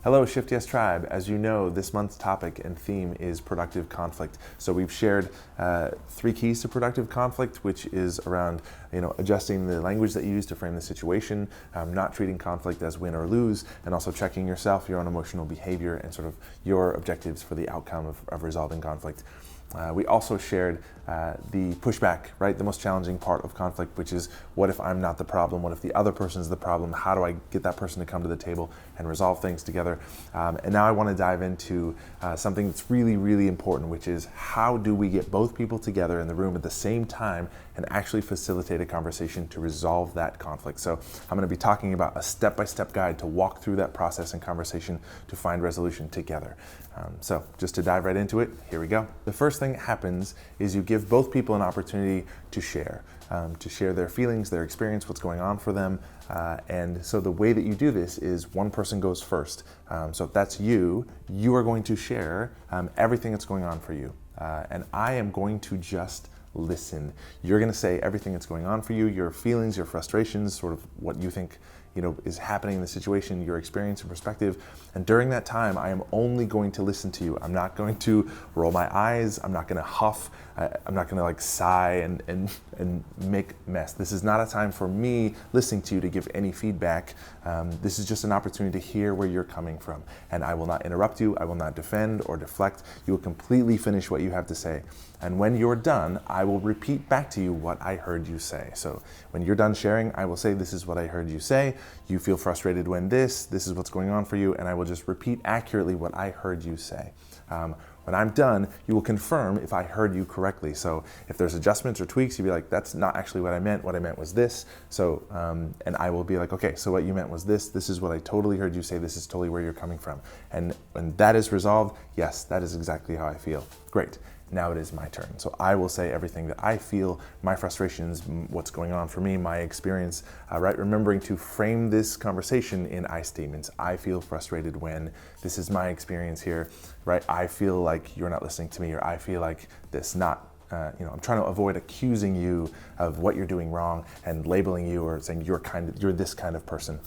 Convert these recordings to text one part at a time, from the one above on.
Hello, shiftyestribe. As you know, this month's topic and theme is productive conflict. So we've shared 3 keys to productive conflict, which is around adjusting the language that you use to frame the situation, not treating conflict as win or lose, and also checking yourself, your own emotional behavior, and sort of your objectives for the outcome of resolving conflict. We also shared the pushback, right? The most challenging part of conflict, which is what if I'm not the problem? What if the other person is the problem? How do I get that person to come to the table and resolve things together? And now I want to dive into something that's really, really important, which is how do we get both people together in the room at the same time and actually facilitate a conversation to resolve that conflict. So I'm going to be talking about a step-by-step guide to walk through that process and conversation to find resolution together. So just to dive right into it, here we go. The first thing that happens is you give both people an opportunity to share their feelings, their experience, what's going on for them. And so the way that you do this is one person goes first. So if that's you are going to share everything that's going on for you. And I am going to just listen. You're going to say everything that's going on for you, your feelings, your frustrations, sort of what you think is happening in the situation, your experience and perspective. And during that time, I am only going to listen to you. I'm not going to roll my eyes. I'm not going to huff. I'm not going to sigh and make mess. This is not a time for me listening to you to give any feedback. This is just an opportunity to hear where you're coming from. And I will not interrupt you. I will not defend or deflect. You will completely finish what you have to say. And when you're done, I will repeat back to you what I heard you say. So when you're done sharing, I will say, this is what I heard you say. You feel frustrated when this is what's going on for you. And I will just repeat accurately what I heard you say. When I'm done, you will confirm if I heard you correctly. So if there's adjustments or tweaks, you'll be like, that's not actually what I meant. What I meant was this. So, and I will be like, okay, so what you meant was this. This is what I totally heard you say. This is totally where you're coming from. And when that is resolved, yes, that is exactly how I feel. Great. Now it is my turn. So I will say everything that I feel, my frustrations, what's going on for me, my experience, right? Remembering to frame this conversation in I statements. I feel frustrated when, this is my experience here, right? I feel like you're not listening to me, or I feel like this, not, I'm trying to avoid accusing you of what you're doing wrong and labeling you or saying you're this kind of person.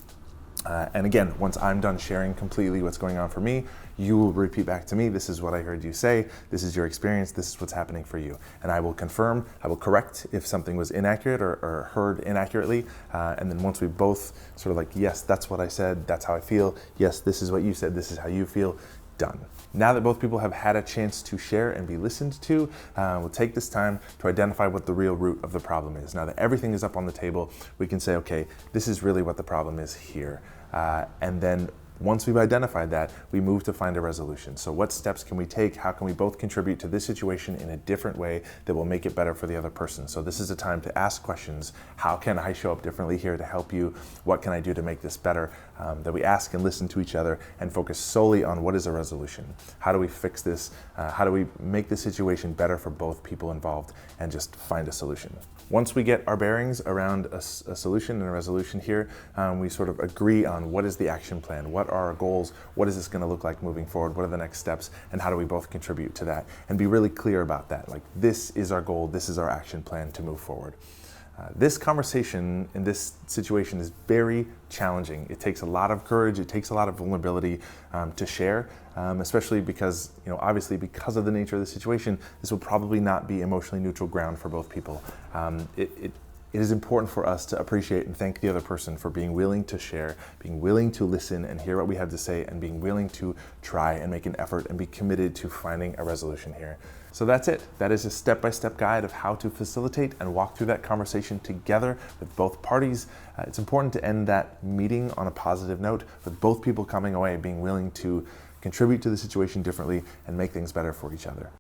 And again, once I'm done sharing completely what's going on for me, you will repeat back to me, this is what I heard you say, this is your experience, this is what's happening for you. And I will confirm, I will correct if something was inaccurate or heard inaccurately. And then once we both sort of like, yes, that's what I said, that's how I feel, yes, this is what you said, this is how you feel, done. Now that both people have had a chance to share and be listened to, we'll take this time to identify what the real root of the problem is. Now that everything is up on the table, we can say, okay, this is really what the problem is here. And then once we've identified that, we move to find a resolution. So what steps can we take? How can we both contribute to this situation in a different way that will make it better for the other person? So this is a time to ask questions. How can I show up differently here to help you? What can I do to make this better? That we ask and listen to each other and focus solely on what is a resolution. How do we fix this? How do we make the situation better for both people involved and just find a solution? Once we get our bearings around a solution and a resolution here, we sort of agree on what is the action plan, what are our goals, what is this going to look like moving forward, what are the next steps, and how do we both contribute to that, and be really clear about that. Like, this is our goal, this is our action plan to move forward. This conversation in this situation is very challenging. It takes a lot of courage, it takes a lot of vulnerability to share, especially because, obviously because of the nature of the situation, this will probably not be emotionally neutral ground for both people. It is important for us to appreciate and thank the other person for being willing to share, being willing to listen and hear what we have to say, and being willing to try and make an effort and be committed to finding a resolution here. So that's it. That is a step-by-step guide of how to facilitate and walk through that conversation together with both parties. It's important to end that meeting on a positive note, with both people coming away being willing to contribute to the situation differently and make things better for each other.